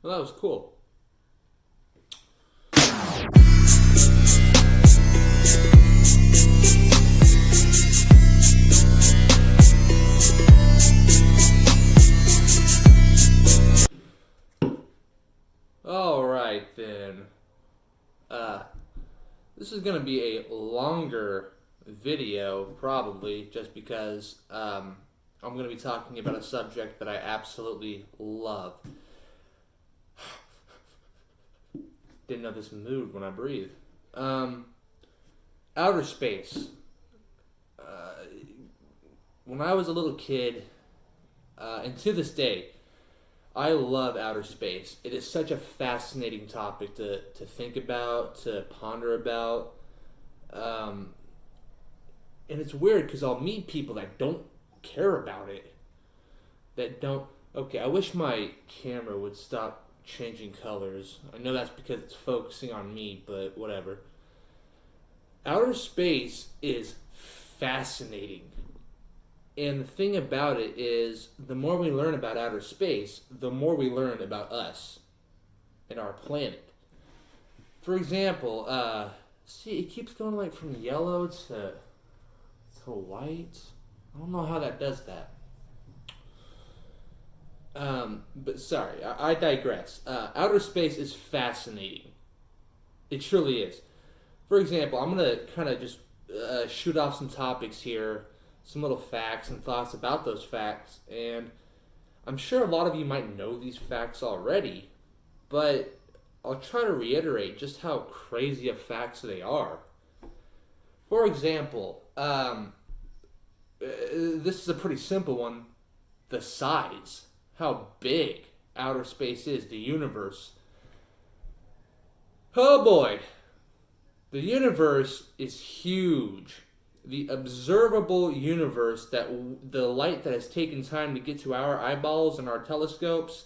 Well, that was cool. All right then. Uh, this is gonna be a longer video, probably, just because I'm gonna be talking about a subject that I absolutely love. Didn't know this moved when I breathe. Um, Outer space. Uh, when I was a little kid, and to this day, I love outer space. It is such a fascinating topic to think about, to ponder about. Um, and it's weird because I'll meet people that don't care about it. That don't. Okay, I wish my camera would stop changing colors. I know that's because it's focusing on me, but whatever. Outer space is fascinating. And the thing about it is, the more we learn about outer space, the more we learn about us and our planet. For example, see, it keeps going like from yellow to white. I don't know how that does that. But sorry, I digress. Outer space is fascinating. It truly is. For example, I'm gonna kind of just shoot off some topics here, some little facts and thoughts about those facts, and I'm sure a lot of you might know these facts already, but I'll try to reiterate just how crazy of facts they are. For example, this is a pretty simple one: the size, how big outer space is, the universe. Oh boy, the universe is huge. The observable universe, the light that has taken time to get to our eyeballs and our telescopes,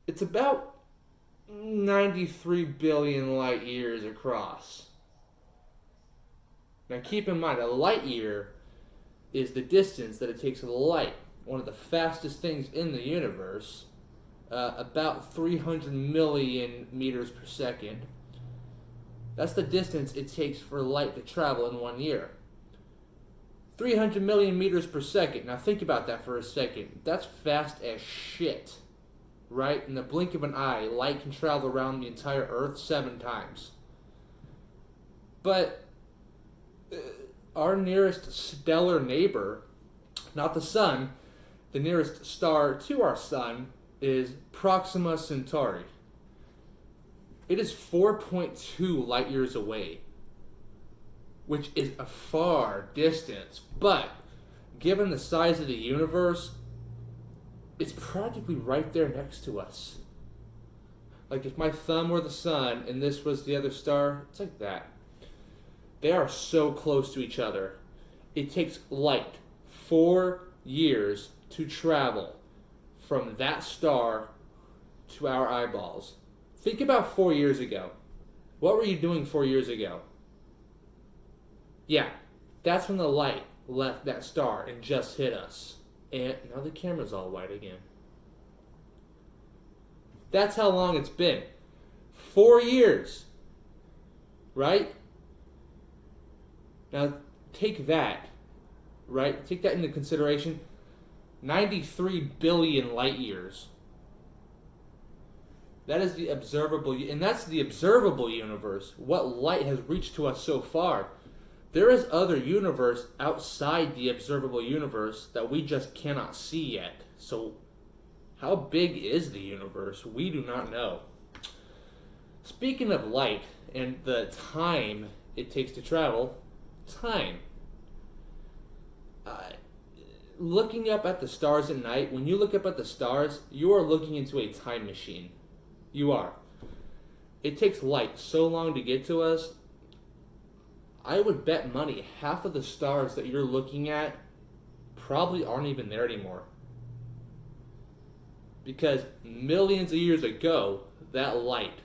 it's about 93 billion light years across. Now keep in mind, a light year is the distance that it takes of the light, one of the fastest things in the universe, about 300 million meters per second. That's the distance it takes for light to travel in 1 year. 300 million meters per second. Now think about that for a second. That's fast as shit. Right? In the blink of an eye, light can travel around the entire Earth 7 times. But our nearest stellar neighbor, not the sun, the nearest star to our sun is Proxima Centauri. It is 4.2 light years away, which is a far distance. But given the size of the universe, it's practically right there next to us. Like if my thumb were the sun and this was the other star, it's like that. They are so close to each other. It takes light 4 years to travel from that star to our eyeballs. Think about 4 years ago. What were you doing 4 years ago? Yeah, that's when the light left that star and just hit us. And now the camera's all white again. That's how long it's been. 4 years. Right? Now take that. Right? Take that into consideration. 93 billion light years. That is the observable, and that's the observable universe. What light has reached to us so far. There is other universe outside the observable universe that we just cannot see yet. So, how big is the universe? We do not know. Speaking of light and the time it takes to travel, time. Looking up at the stars at night, when you look up at the stars, you are looking into a time machine. You are. It takes light so long to get to us. I would bet money half of the stars that you're looking at probably aren't even there anymore. Because millions of years ago, that light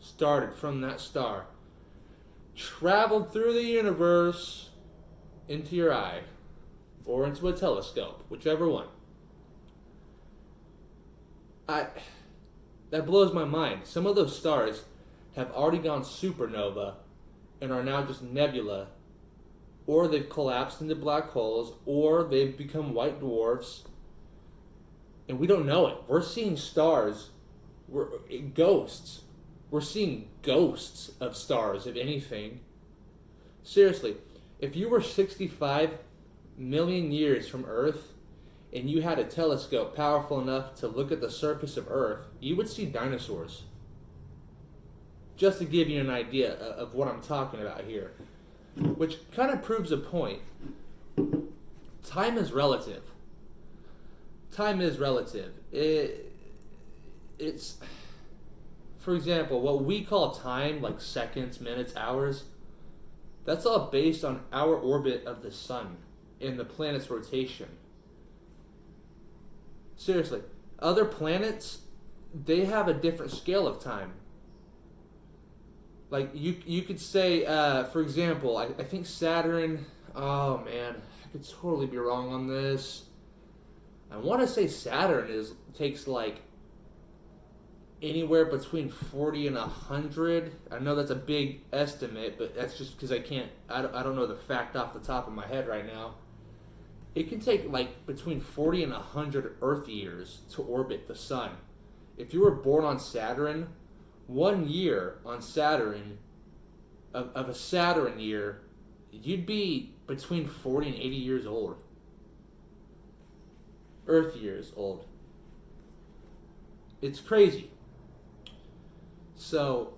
started from that star, traveled through the universe into your eye, or into a telescope, whichever one. That blows my mind. Some of those stars have already gone supernova and are now just nebula, or they've collapsed into black holes, or they've become white dwarfs, and we don't know it. We're seeing stars, ghosts. We're seeing ghosts of stars, if anything. Seriously, if you were 65 million years from Earth and you had a telescope powerful enough to look at the surface of Earth, you would see dinosaurs. Just to give you an idea of what I'm talking about here. Which kind of proves a point. Time is relative. Time is relative. It's, for example, what we call time, like seconds, minutes, hours, that's all based on our orbit of the sun and the planet's rotation. Seriously, other planets, they have a different scale of time. Like, you could say, for example, I think Saturn, oh man, I could totally be wrong on this. I want to say Saturn takes like anywhere between 40 and 100. I know that's a big estimate, but that's just because I don't know the fact off the top of my head right now. It can take like between 40 and 100 Earth years to orbit the sun. If you were born on Saturn, 1 year on Saturn, of a Saturn year, you'd be between 40 and 80 years old. Earth years old. It's crazy. So,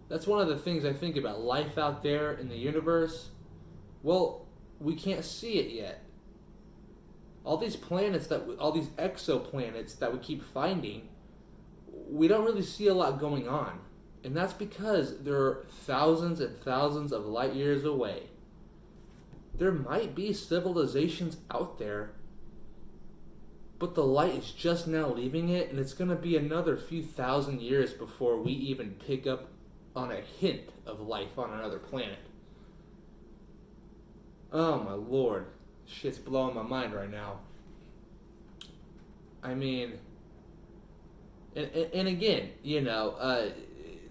that's one of the things I think about. Life out there in the universe, well, we can't see it yet. All these planets, all these exoplanets that we keep finding, we don't really see a lot going on. And that's because they're thousands and thousands of light years away. There might be civilizations out there, but the light is just now leaving it, and it's going to be another few thousand years before we even pick up on a hint of life on another planet. Oh my lord. Shit's blowing my mind right now. I mean, and again,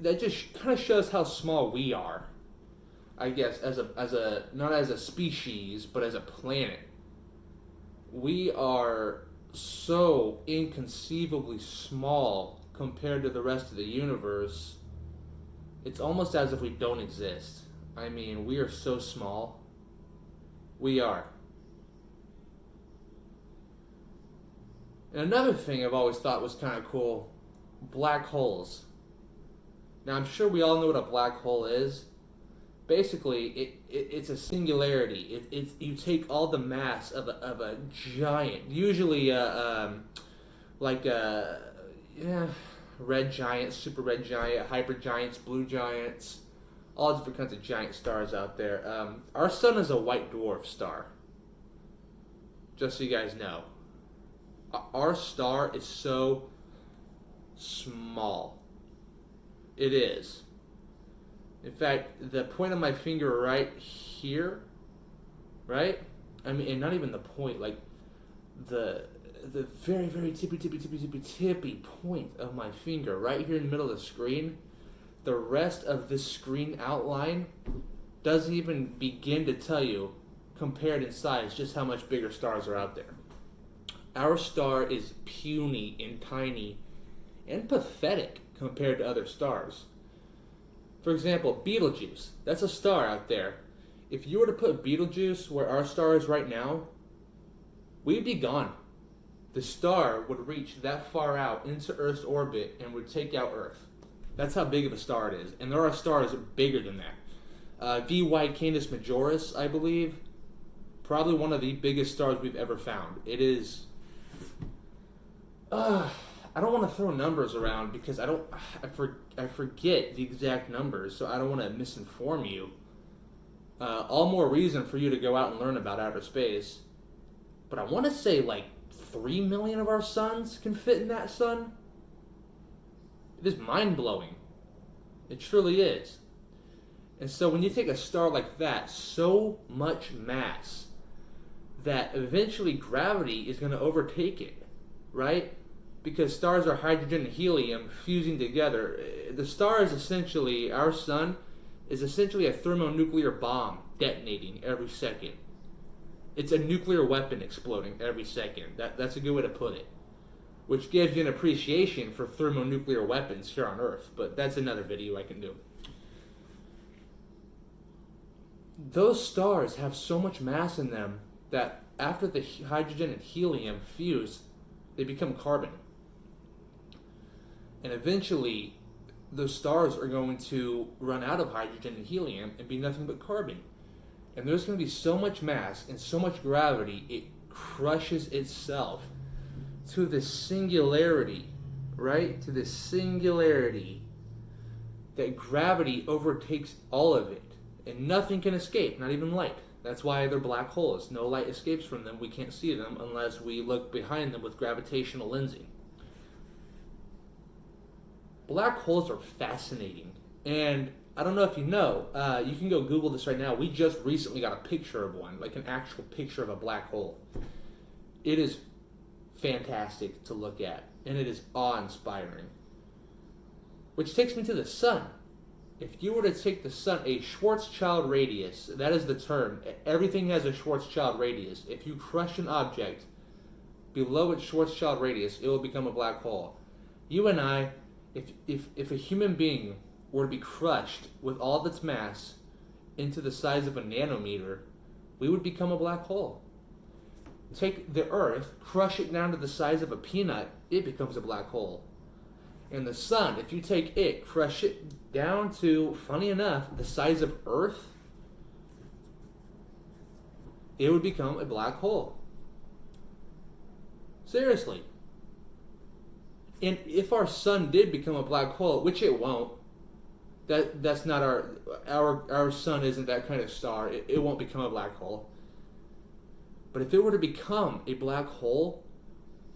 that just kind of shows how small we are, I guess, as a not as a species, but as a planet. We are so inconceivably small compared to the rest of the universe. It's almost as if we don't exist. I mean, we are so small. We are. And another thing I've always thought was kind of cool, black holes. Now, I'm sure we all know what a black hole is. Basically, it's a singularity. You take all the mass of a giant, usually red giant, super red giant, hyper giants, blue giants, all different kinds of giant stars out there. Our sun is a white dwarf star. Just so you guys know. Our star is so small. It is. In fact, the point of my finger right here, right? I mean, and not even the point, like the very, very tippy point of my finger right here in the middle of the screen, the rest of this screen outline doesn't even begin to tell you, compared in size, just how much bigger stars are out there. Our star is puny and tiny and pathetic compared to other stars. For example, Betelgeuse. That's a star out there. If you were to put Betelgeuse where our star is right now, we'd be gone. The star would reach that far out into Earth's orbit and would take out Earth. That's how big of a star it is. And there are stars bigger than that. VY Canis Majoris, I believe, probably one of the biggest stars we've ever found. It is... I don't want to throw numbers around because I forget the exact numbers, so I don't want to misinform you. All more reason for you to go out and learn about outer space. But I want to say like 3 million of our suns can fit in that sun. It is mind-blowing. It truly is. And so when you take a star like that, so much mass, that eventually gravity is going to overtake it, right? because stars are hydrogen and helium fusing together. The star is essentially, our sun is essentially a thermonuclear bomb detonating every second. It's a nuclear weapon exploding every second. That's a good way to put it. Which gives you an appreciation for thermonuclear weapons here on Earth. But that's another video I can do. Those stars have so much mass in them that after the hydrogen and helium fuse, they become carbon. And eventually, those stars are going to run out of hydrogen and helium and be nothing but carbon. And there's going to be so much mass and so much gravity, it crushes itself to this singularity, right? To this singularity that gravity overtakes all of it. And nothing can escape, not even light. That's why they're black holes. No light escapes from them. We can't see them unless we look behind them with gravitational lensing. Black holes are fascinating. And I don't know if you know, you can go Google this right now. We just recently got a picture of one, like an actual picture of a black hole. It is fantastic to look at, and it is awe-inspiring. Which takes me to the sun. If you were to take the sun, a Schwarzschild radius, that is the term. Everything has a Schwarzschild radius. If you crush an object below its Schwarzschild radius, it will become a black hole. You and I, if a human being were to be crushed with all of its mass into the size of a nanometer, we would become a black hole. Take the Earth, crush it down to the size of a peanut, it becomes a black hole. And the sun, if you take it, crush it down to, funny enough, the size of Earth, it would become a black hole. Seriously. And if our sun did become a black hole, which it won't, that's not our sun isn't that kind of star. It won't become a black hole. But if it were to become a black hole,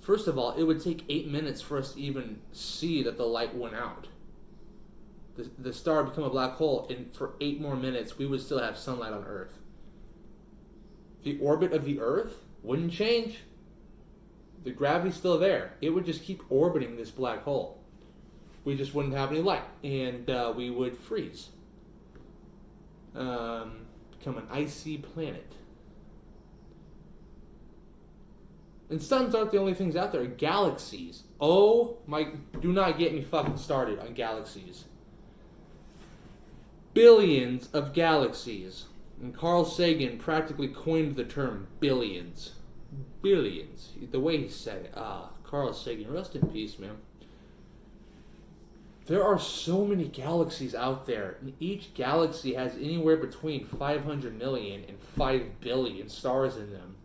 first of all, it would take 8 minutes for us to even see that the light went out. The star would become a black hole, and for 8 more minutes, we would still have sunlight on Earth. The orbit of the Earth wouldn't change. The gravity's still there. It would just keep orbiting this black hole. We just wouldn't have any light, and we would freeze. Become an icy planet. And suns aren't the only things out there. Galaxies. Oh my, do not get me fucking started on galaxies. Billions of galaxies. And Carl Sagan practically coined the term billions. Billions. The way he said it. Carl Sagan, rest in peace, man. There are so many galaxies out there, and each galaxy has anywhere between 500 million and 5 billion stars in them.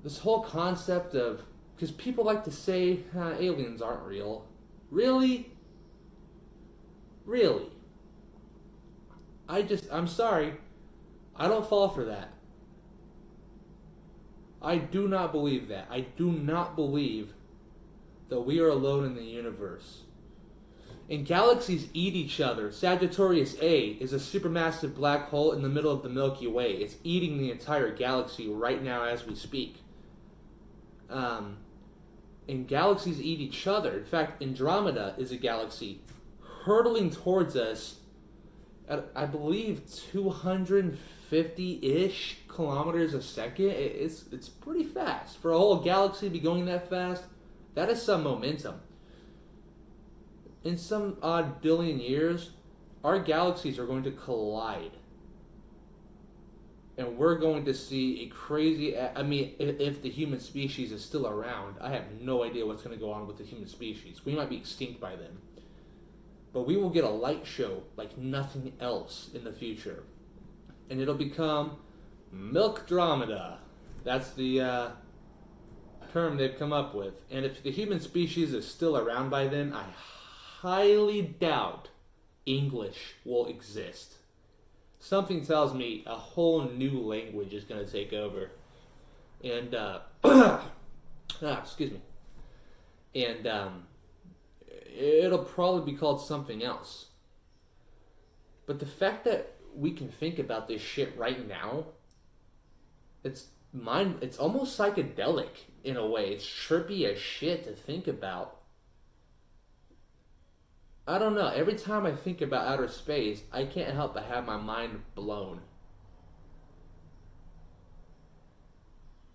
This whole concept of, because people like to say aliens aren't real. Really? Really? I'm sorry. I don't fall for that. I do not believe that. I do not believe that we are alone in the universe. And galaxies eat each other. Sagittarius A is a supermassive black hole in the middle of the Milky Way. It's eating the entire galaxy right now as we speak. And galaxies eat each other. In fact, Andromeda is a galaxy hurtling towards us at, I believe, 250-ish kilometers a second. It's pretty fast. For a whole galaxy to be going that fast, that is some momentum. In some odd billion years, our galaxies are going to collide. And we're going to see a crazy... I mean, if the human species is still around, I have no idea what's going to go on with the human species. We might be extinct by then. But we will get a light show like nothing else in the future. And it'll become Milkdromeda. That's the term they've come up with. And if the human species is still around by then, I highly doubt English will exist. Something tells me a whole new language is going to take over. And, excuse me. And, it'll probably be called something else. But the fact that we can think about this shit right now, mind. It's almost psychedelic in a way. It's trippy as shit to think about. I don't know. Every time I think about outer space, I can't help but have my mind blown.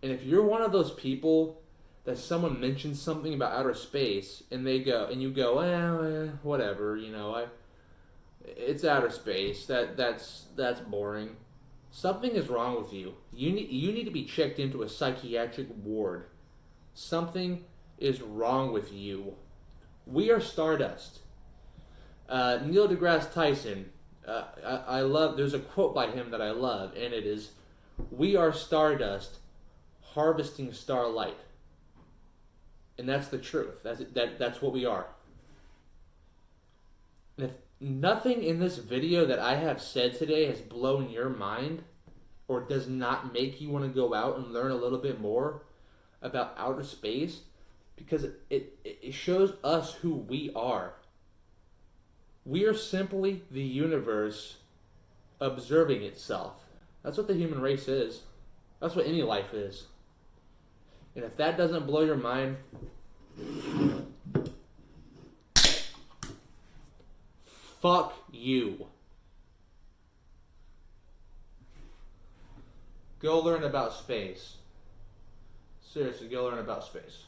And if you're one of those people that someone mentions something about outer space and they go and you go, whatever, it's outer space. That's boring. Something is wrong with you. You need to be checked into a psychiatric ward. Something is wrong with you. We are stardust. Neil deGrasse Tyson. I love. There's a quote by him that I love, and it is, "We are stardust, harvesting starlight." And that's the truth. That's what we are. And if nothing in this video that I have said today has blown your mind, or does not make you want to go out and learn a little bit more about outer space, because it shows us who we are. We are simply the universe observing itself. That's what the human race is. That's what any life is. And if that doesn't blow your mind, fuck you. Go learn about space. Seriously, go learn about space.